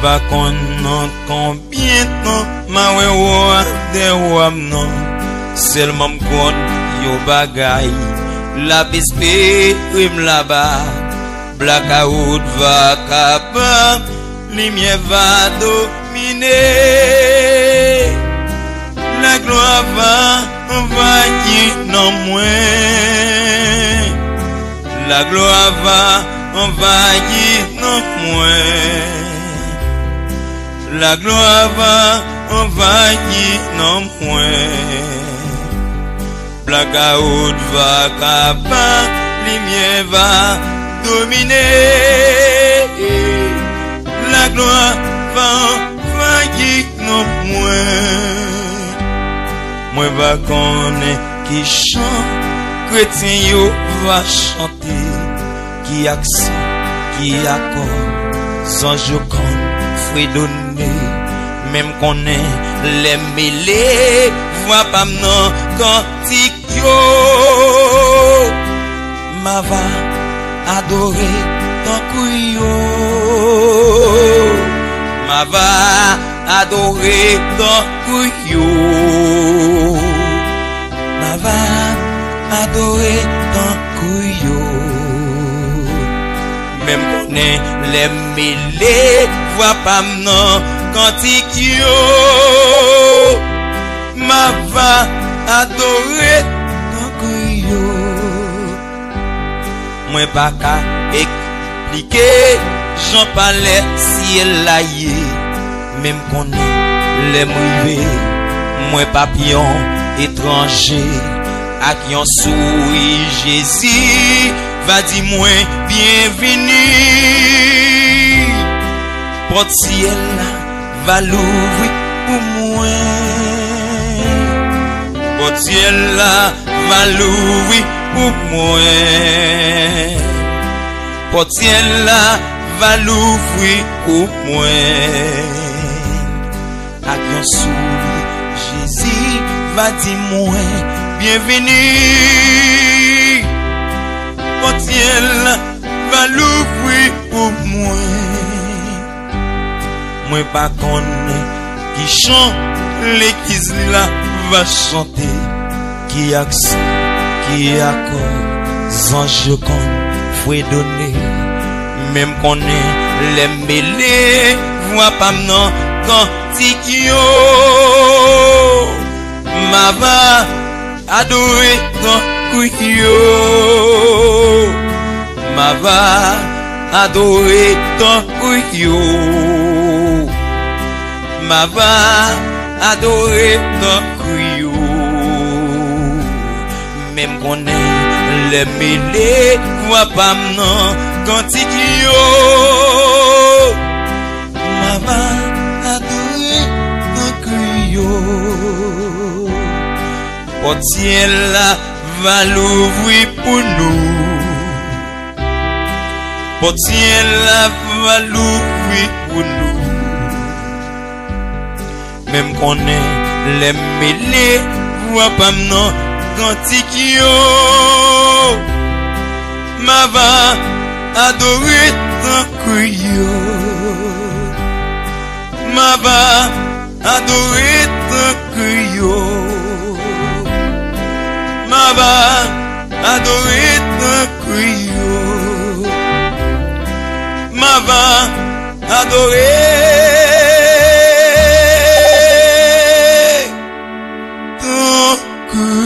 pas connaître combien de temps ma roi des rois non seulement m'conn yo bagay la espérer là-bas blackout va capable lumière va dominer la gloire va envahir non moins la gloire va envahir non moins la gloire va envahir non moins blackout va capable lumière va dominer la gloire va envahir non moins moi va connaître qui chante chrétien yo va chanter qui accent qui accord sans je con frère donné même qu'on est les mêlés voix pas non cantique yo ma va adorer ton couillon ma va adorer ton couillon ma va adorer ton couillon même qu'on est les mêlés voix pas non cantique yo ma va adorer ton couillon moi pas qu'à expliquer j'en parlais ciel là même qu'on est les mouillés moi papillon étranger à qui on sourit Jésus va dire moi bienvenue porte ciel va l'ouvrir pour moi porte ciel va l'ouvrir pour moi porte ciel va l'ouvrir pour moi à qui on sourit Jésus va dire moi bienvenue porte ciel va l'ouvrir pour moi moi pas connaît qui chante l'église là va chanter qui accent qui accord ange con faut donner même qu'on est les mêlés voix pas non cantique yo ma va adorer ton couillon ma va adorer ton couillon ma va adorer ton couillon même qu'on est les mêlés voix pas non cantique yo ma va adorer ton couillon porte ciel va l'ouvrir pour nous porte ciel va l'ouvrir pour nous même qu'on est les mêlés voix pas non cantique yo ma va adorer ton couillon ma va adorer ton couillon ma va adorer ton couillon ma va adorer ton couillon